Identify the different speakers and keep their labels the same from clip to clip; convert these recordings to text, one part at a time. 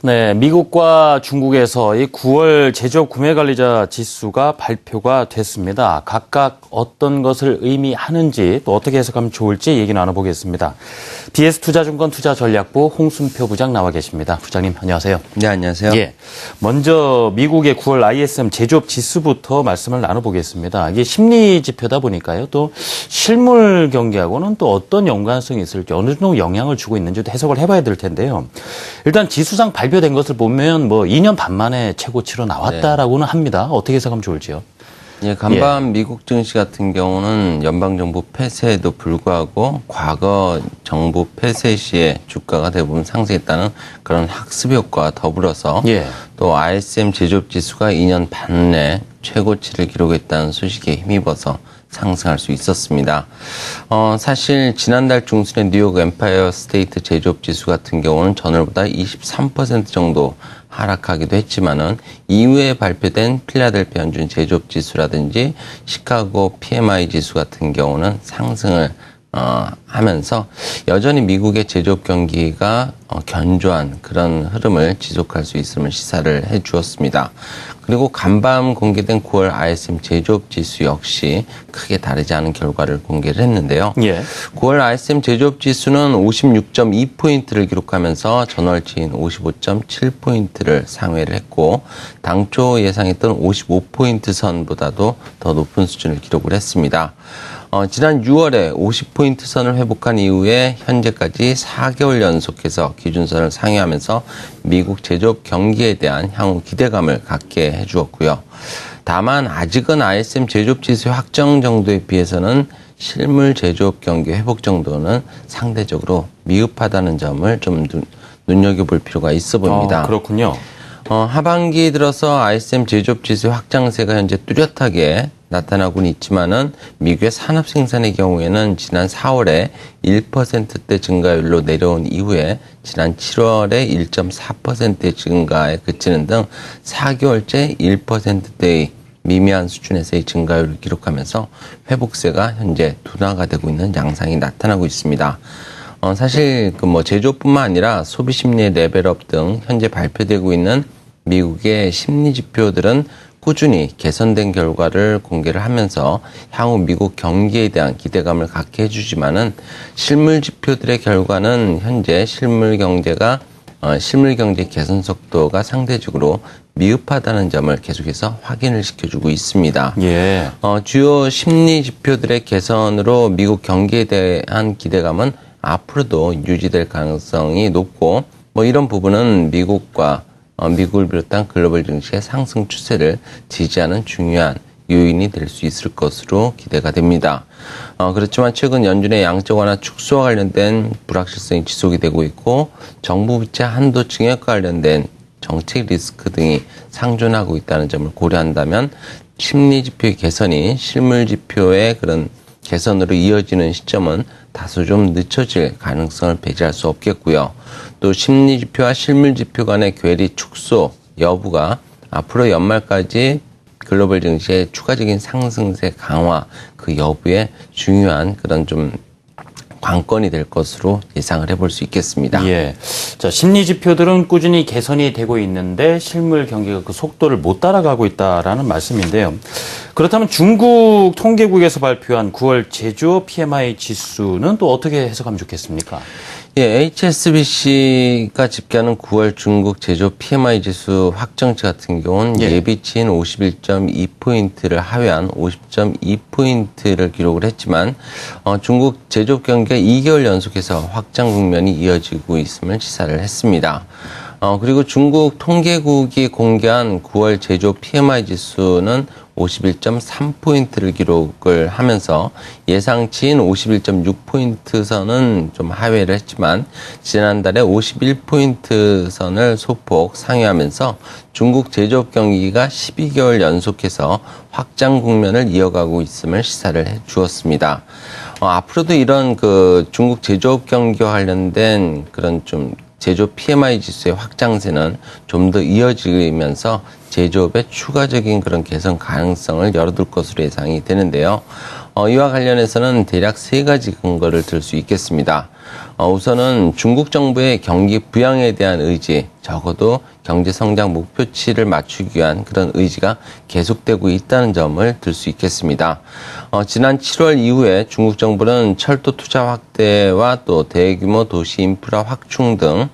Speaker 1: 네, 미국과 중국에서 이 9월 제조업 구매관리자 지수가 발표가 됐습니다. 각각 어떤 것을 의미하는지 또 어떻게 해석하면 좋을지 얘기 나눠보겠습니다. BS투자증권 투자전략부 홍순표 부장 나와 계십니다. 부장님 안녕하세요.
Speaker 2: 네, 안녕하세요.
Speaker 1: 예, 먼저 미국의 9월 ISM 제조업 지수부터 말씀을 나눠보겠습니다. 이게 심리 지표다 보니까요. 또 실물 경기하고는 또 어떤 연관성이 있을지 어느 정도 영향을 주고 있는지도 해석을 해봐야 될 텐데요. 일단 지수상 발표된 것을 보면 뭐 2년 반 만에 최고치로 나왔다라고는 합니다. 어떻게 해석하면 좋을지요?
Speaker 2: 예, 간밤 미국 증시 같은 경우는 연방정부 폐쇄에도 불구하고 과거 정부 폐쇄 시에 주가가 대부분 상승했다는 그런 학습 효과와 더불어서 또 ISM 제조업 지수가 2년 반 내 최고치를 기록했다는 소식에 힘입어서 상승할 수 있었습니다. 사실 지난달 중순에 뉴욕 엠파이어 스테이트 제조업 지수 같은 경우는 전월보다 23% 정도 하락하기도 했지만은 이후에 발표된 필라델피아 연준 제조업 지수라든지 시카고 PMI 지수 같은 경우는 상승을 하면서 여전히 미국의 제조업 경기가 견조한 그런 흐름을 지속할 수 있음을 시사를 해 주었습니다. 그리고 간밤 공개된 9월 ISM 제조업 지수 역시 크게 다르지 않은 결과를 공개를 했는데요. 9월 ISM 제조업 지수는 56.2포인트를 기록하면서 전월치인 55.7포인트를 상회를 했고 당초 예상했던 55포인트 선보다도 더 높은 수준을 기록을 했습니다. 지난 6월에 50포인트 선을 회복한 이후에 현재까지 4개월 연속해서 기준선을 상회하면서 미국 제조업 경기에 대한 향후 기대감을 갖게 해주었고요. 다만 아직은 ISM 제조업 지수 확정 정도에 비해서는 실물 제조업 경기 회복 정도는 상대적으로 미흡하다는 점을 좀 눈여겨볼 필요가 있어 보입니다.
Speaker 1: 그렇군요.
Speaker 2: 하반기 들어서 ISM 제조업 지수 확장세가 현재 뚜렷하게 나타나고는 있지만은 미국의 산업 생산의 경우에는 지난 4월에 1%대 증가율로 내려온 이후에 지난 7월에 1.4%의 증가에 그치는 등 4개월째 1%대의 미미한 수준에서의 증가율을 기록하면서 회복세가 현재 둔화가 되고 있는 양상이 나타나고 있습니다. 사실 제조뿐만 아니라 소비 심리의 레벨업 등 현재 발표되고 있는 미국의 심리 지표들은 꾸준히 개선된 결과를 공개를 하면서 향후 미국 경기에 대한 기대감을 갖게 해주지만은 실물 지표들의 결과는 현재 실물 경제 개선 속도가 상대적으로 미흡하다는 점을 계속해서 확인을 시켜주고 있습니다. 주요 심리 지표들의 개선으로 미국 경기에 대한 기대감은 앞으로도 유지될 가능성이 높고 이런 부분은 미국을 비롯한 글로벌 증시의 상승 추세를 지지하는 중요한 요인이 될 수 있을 것으로 기대가 됩니다. 그렇지만 최근 연준의 양적 완화 축소와 관련된 불확실성이 지속이 되고 있고 정부 부채 한도층에 관련된 정책 리스크 등이 상존하고 있다는 점을 고려한다면 심리 지표의 개선이 실물 지표의 그런 개선으로 이어지는 시점은 다소 좀 늦춰질 가능성을 배제할 수 없겠고요. 또 심리 지표와 실물 지표 간의 괴리 축소 여부가 앞으로 연말까지 글로벌 증시의 추가적인 상승세 강화 그 여부에 중요한 그런 좀 관건이 될 것으로 예상을 해볼 수 있겠습니다.
Speaker 1: 자, 심리 지표들은 꾸준히 개선이 되고 있는데 실물 경기가 그 속도를 못 따라가고 있다라는 말씀인데요. 그렇다면 중국 통계국에서 발표한 9월 제조업 PMI 지수는 또 어떻게 해석하면 좋겠습니까?
Speaker 2: HSBC가 집계하는 9월 중국 제조업 PMI 지수 확정치 같은 경우는 예비치인 51.2포인트를 하회한 50.2포인트를 기록을 했지만 중국 제조업 경기가 2개월 연속해서 확장 국면이 이어지고 있음을 시사를 했습니다. 그리고 중국 통계국이 공개한 9월 제조업 PMI 지수는 51.3포인트를 기록을 하면서 예상치인 51.6포인트 선은 좀 하회를 했지만 지난달에 51포인트 선을 소폭 상회하면서 중국 제조업 경기가 12개월 연속해서 확장 국면을 이어가고 있음을 시사를 해 주었습니다. 앞으로도 이런 중국 제조업 경기와 관련된 그런 좀 제조업 PMI 지수의 확장세는 좀 더 이어지면서 제조업의 추가적인 그런 개선 가능성을 열어둘 것으로 예상이 되는데요. 이와 관련해서는 대략 세 가지 근거를 들 수 있겠습니다. 우선은 중국 정부의 경기 부양에 대한 의지, 적어도 경제 성장 목표치를 맞추기 위한 그런 의지가 계속되고 있다는 점을 들 수 있겠습니다. 지난 7월 이후에 중국 정부는 철도 투자 확대와 또 대규모 도시 인프라 확충 등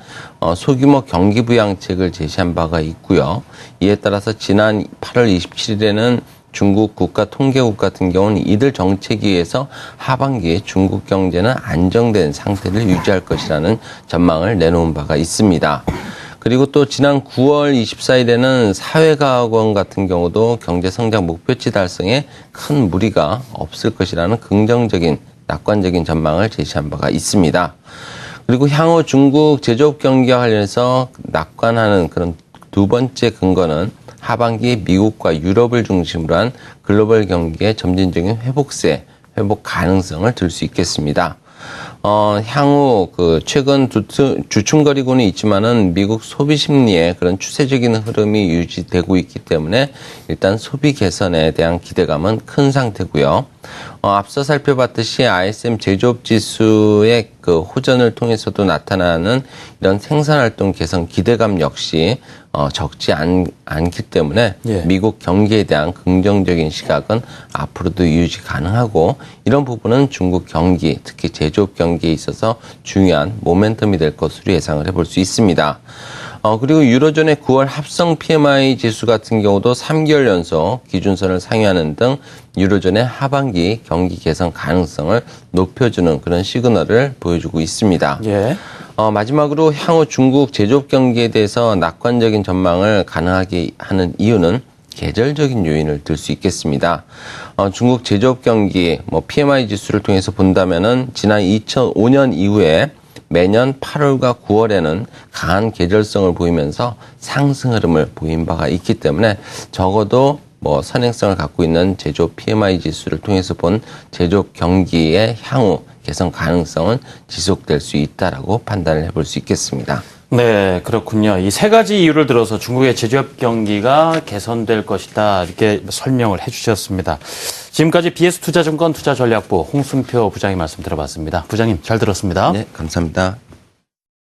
Speaker 2: 소규모 경기 부양책을 제시한 바가 있고요. 이에 따라서 지난 8월 27일에는 중국 국가통계국 같은 경우는 이들 정책에 의해서 하반기에 중국 경제는 안정된 상태를 유지할 것이라는 전망을 내놓은 바가 있습니다. 그리고 또 지난 9월 24일에는 사회과학원 같은 경우도 경제성장 목표치 달성에 큰 무리가 없을 것이라는 긍정적인 낙관적인 전망을 제시한 바가 있습니다. 그리고 향후 중국 제조업 경기와 관련해서 낙관하는 그런 두 번째 근거는 하반기 미국과 유럽을 중심으로 한 글로벌 경기의 점진적인 회복 가능성을 들 수 있겠습니다. 향후 최근 주춤거리고는 있지만은 미국 소비 심리의 그런 추세적인 흐름이 유지되고 있기 때문에 일단 소비 개선에 대한 기대감은 큰 상태고요. 앞서 살펴봤듯이 ISM 제조업 지수의 호전을 통해서도 나타나는 이런 생산활동 개선 기대감 역시 적지 않기 때문에
Speaker 1: 예.
Speaker 2: 미국 경기에 대한 긍정적인 시각은 앞으로도 유지 가능하고 이런 부분은 중국 경기, 특히 제조업 경기에 있어서 중요한 모멘텀이 될 것으로 예상을 해볼 수 있습니다. 그리고 유로존의 9월 합성 PMI 지수 같은 경우도 3개월 연속 기준선을 상회하는 등 유로존의 하반기 경기 개선 가능성을 높여주는 그런 시그널을 보여주고 있습니다.
Speaker 1: 예.
Speaker 2: 마지막으로 향후 중국 제조업 경기에 대해서 낙관적인 전망을 가능하게 하는 이유는 계절적인 요인을 들 수 있겠습니다. 중국 제조업 경기, PMI 지수를 통해서 본다면은 지난 2005년 이후에 매년 8월과 9월에는 강한 계절성을 보이면서 상승 흐름을 보인 바가 있기 때문에 적어도 선행성을 갖고 있는 제조업 PMI 지수를 통해서 본 제조업 경기의 향후 개선 가능성은 지속될 수 있다라고 판단을 해볼 수 있겠습니다.
Speaker 1: 네, 그렇군요. 이 세 가지 이유를 들어서 중국의 제조업 경기가 개선될 것이다. 이렇게 설명을 해주셨습니다. 지금까지 BS투자증권 투자전략부 홍순표 부장님 말씀 들어봤습니다. 부장님 잘 들었습니다.
Speaker 2: 네, 감사합니다.